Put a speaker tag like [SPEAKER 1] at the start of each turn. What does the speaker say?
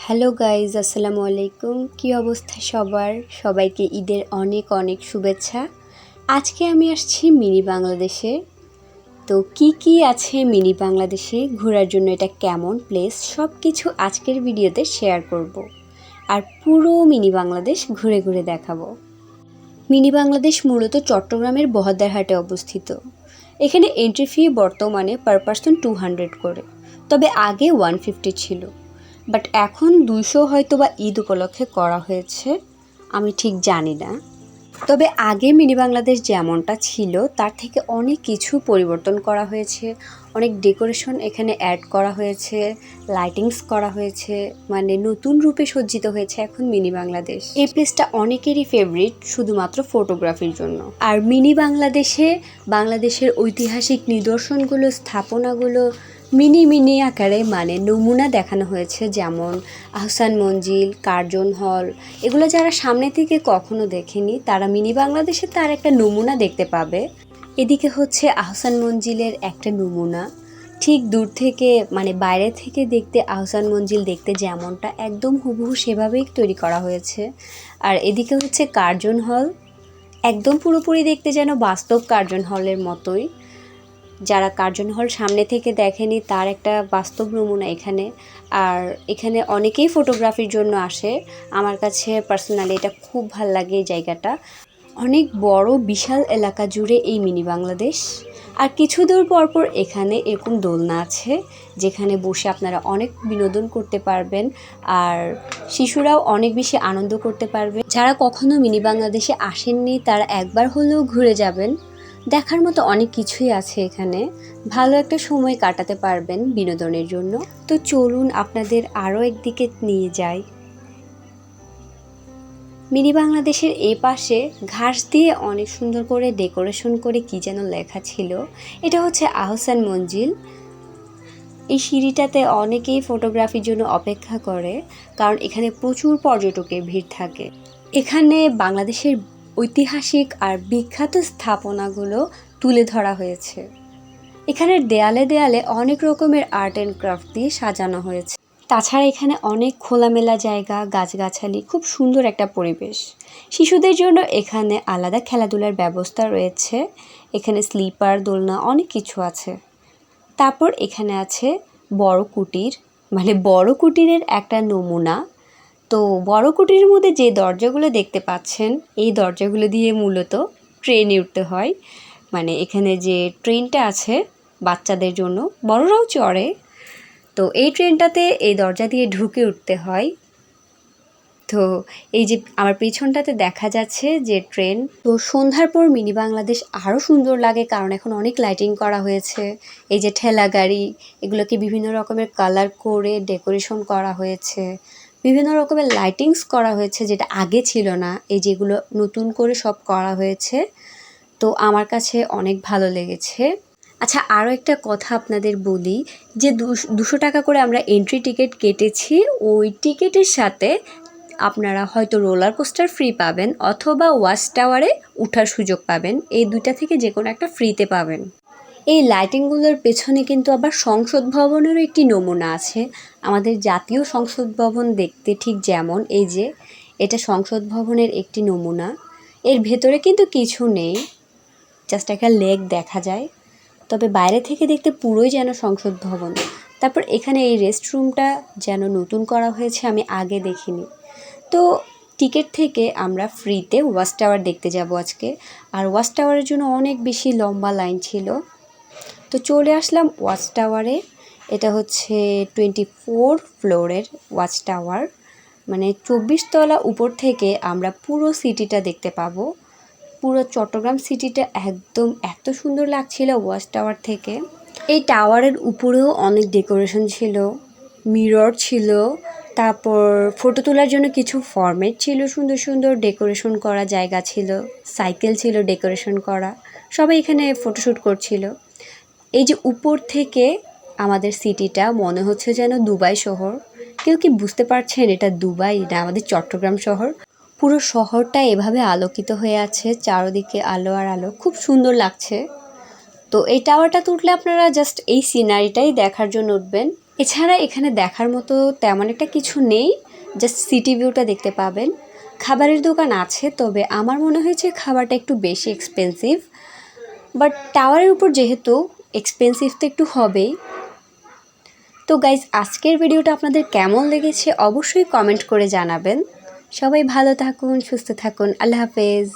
[SPEAKER 1] Hello guys, আসসালামু আলাইকুম। কী অবস্থা সবার? সবাইকে ঈদের অনেক অনেক শুভেচ্ছা। আজকে আমি আসছি মিনি বাংলাদেশে। তো কি আছে মিনি বাংলাদেশে, ঘোরার জন্য এটা কেমন প্লেস, সব কিছু আজকের ভিডিওতে শেয়ার করব। আর পুরো মিনি বাংলাদেশ ঘুরে ঘুরে দেখাবো। মিনি বাংলাদেশ মূলত চট্টগ্রামের বহদ্দারহাটে অবস্থিত। এখানে এন্ট্রি ফি বর্তমানে পার পারসন 200 করে, তবে আগে 150 ছিল। বাট এখন 200 হয়তো বা ঈদ উপলক্ষে করা হয়েছে, আমি ঠিক জানি না। তবে আগে মিনি বাংলাদেশ যেমনটা ছিল তার থেকে অনেক কিছু পরিবর্তন করা হয়েছে, অনেক ডেকোরেশন এখানে অ্যাড করা হয়েছে, লাইটিংস করা হয়েছে, মানে নতুন রূপে সজ্জিত হয়েছে এখন মিনি বাংলাদেশ। এই প্লেসটা অনেকেরই ফেভারিট শুধুমাত্র ফটোগ্রাফির জন্য। আর মিনি বাংলাদেশে বাংলাদেশের ঐতিহাসিক নিদর্শনগুলো, স্থাপনাগুলো মিনি আকারে মানে নমুনা দেখানো হয়েছে, যেমন আহসান মঞ্জিল, কার্জন হল। এগুলো যারা সামনে থেকে কখনো দেখেনি তারা মিনি বাংলাদেশে তার একটা নমুনা দেখতে পাবে। এদিকে হচ্ছে আহসান মঞ্জিলের একটা নমুনা, ঠিক দূর থেকে মানে বাইরে থেকে দেখতে আহসান মঞ্জিল দেখতে যেমনটা একদম হুবহু সেভাবেই তৈরি করা হয়েছে। আর এদিকে হচ্ছে কার্জন হল, একদম পুরোপুরি দেখতে যেন বাস্তব কার্জন হলের মতোই। যারা কার্জন হল সামনে থেকে দেখেনি তার একটা বাস্তব নমুনা এখানে। আর এখানে অনেকেই ফটোগ্রাফির জন্য আসে। আমার কাছে পার্সোনালি এটা খুব ভাল লাগে এই জায়গাটা। অনেক বড় বিশাল এলাকা জুড়ে এই মিনি বাংলাদেশ। আর কিছু দূর পরপর এখানে এরকম দোলনা আছে যেখানে বসে আপনারা অনেক বিনোদন করতে পারবেন, আর শিশুরাও অনেক বেশি আনন্দ করতে পারবে। যারা কখনো মিনি বাংলাদেশে আসেননি তারা একবার হলেও ঘুরে যাবেন। দেখার মতো অনেক কিছুই আছে এখানে, ভালো একটা সময় কাটাতে পারবেন বিনোদনের জন্য। তো চলুন আপনাদের আরও একদিকে নিয়ে যাই। মিনি বাংলাদেশের এই পাশে ঘাস দিয়ে অনেক সুন্দর করে ডেকোরেশন করে কি যেন লেখা ছিল, এটা হচ্ছে আহসান মঞ্জিল। এই সিঁড়িটাতে অনেকেই ফটোগ্রাফির জন্য অপেক্ষা করে, কারণ এখানে প্রচুর পর্যটকের ভিড় থাকে। এখানে বাংলাদেশের ঐতিহাসিক আর বিখ্যাত স্থাপনাগুলো তুলে ধরা হয়েছে। এখানের দেয়ালে দেয়ালে অনেক রকমের আর্ট অ্যান্ড ক্রাফট দিয়ে সাজানো হয়েছে। তাছাড়া এখানে অনেক খোলামেলা জায়গা, গাছগাছালি, খুব সুন্দর একটা পরিবেশ। শিশুদের জন্য এখানে আলাদা খেলাধুলার ব্যবস্থা রয়েছে। এখানে স্লিপার, দোলনা, অনেক কিছু আছে। তারপর এখানে আছে বড় কুটির, মানে বড় কুটিরের একটা নমুনা। তো বড় কুটিরের মধ্যে যে দরজাগুলো দেখতে পাচ্ছেন, এই দরজাগুলো দিয়ে মূলত ট্রেনে উঠতে হয়। মানে এখানে যে ট্রেনটা আছে বাচ্চাদের জন্য, বড়রাও চড়ে। তো এই ট্রেনটাতে এই দরজা দিয়ে ঢুকে উঠতে হয়। তো এই যে আমার পেছনটাতে দেখা যাচ্ছে যে ট্রেন। তো সন্ধ্যার পর মিনি বাংলাদেশ আরও সুন্দর লাগে, কারণ এখন অনেক লাইটিং করা হয়েছে। এই যে ঠেলা গাড়ি, এগুলোকে বিভিন্ন রকমের কালার করে ডেকোরেশন করা হয়েছে, বিভিন্ন রকমের লাইটিংস করা হয়েছে যেটা আগে ছিল না। এই যেগুলো নতুন করে সব করা হয়েছে, তো আমার কাছে অনেক ভালো লেগেছে। আচ্ছা, আরও একটা কথা আপনাদের বলি, যে 200 টাকা করে আমরা এন্ট্রি টিকিট কেটেছি, ওই টিকিটের সাথে আপনারা হয়তো রোলার কোস্টার ফ্রি পাবেন অথবা ওয়াচ টাওয়ারে ওঠার সুযোগ পাবেন। এই দুইটা থেকে যে কোনো একটা ফ্রিতে পাবেন। এই লাইটিংগুলোর পেছনে কিন্তু আবার সংসদ ভবনেরও একটি নমুনা আছে। আমাদের জাতীয় সংসদ ভবন দেখতে ঠিক যেমন, এই যে এটা সংসদ ভবনের একটি নমুনা। এর ভেতরে কিন্তু কিছু নেই, জাস্ট একটা লেক দেখা যায়, তবে বাইরে থেকে দেখতে পুরোই যেন সংসদ ভবন। তারপর এখানে এই রেস্টরুমটা যেন নতুন করা হয়েছে, আমি আগে দেখিনি। তো টিকিট থেকে আমরা ফ্রিতে ওয়াচ টাওয়ার দেখতে যাব আজকে। আর ওয়াচ টাওয়ারের জন্য অনেক বেশি লম্বা লাইন ছিল। তো চলে আসলাম ওয়াচ টাওয়ারে। এটা হচ্ছে 24 ফ্লোরের ওয়াচ টাওয়ার, মানে 24 তলা উপর থেকে আমরা পুরো সিটিটা দেখতে পাবো। পুরো চট্টগ্রাম সিটিটা একদম এত সুন্দর লাগছিল ওয়াচ টাওয়ার থেকে। এই টাওয়ারের উপরেও অনেক ডেকোরেশন ছিল, মিরর ছিল, তারপর ফটো তোলার জন্য কিছু ফরম্যাট ছিল, সুন্দর সুন্দর ডেকোরেশন করা জায়গা ছিল, সাইকেল ছিল ডেকোরেশন করা, সবাই এখানে ফটোশ্যুট করছিল। এই যে উপর থেকে আমাদের সিটিটা মনে হচ্ছে যেন দুবাই শহর। কেউ কি বুঝতে পারছেন এটা দুবাই না আমাদের চট্টগ্রাম শহর? পুরো শহরটা এভাবে আলোকিত হয়ে আছে, চারদিকে আলো আর আলো, খুব সুন্দর লাগছে। তো এই টাওয়ারটা উঠলে আপনারা জাস্ট এই সিনারিটাই দেখার জন্য উঠবেন। এছাড়া এখানে দেখার মতো তেমন একটা কিছু নেই, জাস্ট সিটি ভিউটা দেখতে পাবেন। খাবারের দোকান আছে, তবে আমার মনে হয়েছে খাবারটা একটু বেশি এক্সপেন্সিভ, বাট টাওয়ারের উপর যেহেতু এক্সপেন্সিভ তো একটু হবেই। তো গাইজ, আজকের ভিডিওটা আপনাদের কেমন লেগেছে অবশ্যই কমেন্ট করে জানাবেন। সবাই ভালো থাকুন, সুস্থ থাকুন, আল্লাহ হাফেজ।